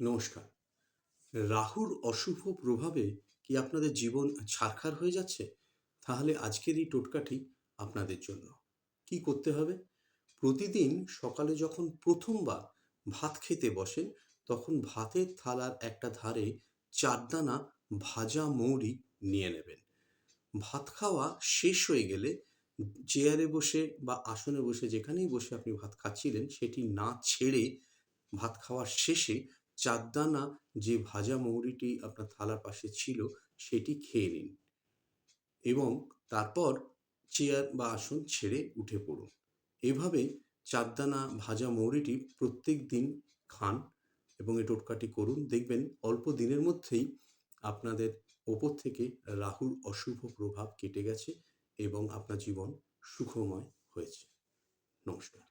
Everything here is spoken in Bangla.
নমস্কার। রাহুর অশুভ প্রভাবে কি আপনাদের জীবন ছারখার হয়ে যাচ্ছে? তাহলে আজকের এই টোটকাটি আপনাদের জন্য। কি করতে হবে? প্রতিদিন সকালে যখন ১ম বার ভাত খেতে বসেন, তখন ভাতের থালার একটা ধারে ৪ দানা ভাজা মৌরি নিয়ে নেবেন। ভাত খাওয়া শেষ হয়ে গেলে চেয়ারে বসে বা আসনে বসে যেখানেই বসে আপনি ভাত খাচ্ছিলেন সেটি না ছেড়ে ভাত খাওয়ার শেষে ৪ দানা যে ভাজা মৌরিটি আপনার থালার পাশে ছিল সেটি খেয়ে নিন এবং তারপর চেয়ার বা আসন ছেড়ে উঠে পড়ুন। এভাবে ৪ দানা ভাজা মৌরিটি প্রত্যেকদিন খান এবং এই টোটকাটি করুন। দেখবেন অল্প দিনের মধ্যেই আপনাদের ওপর থেকে রাহুর অশুভ প্রভাব কেটে গেছে এবং আপনার জীবন সুখময় হয়েছে। নমস্কার।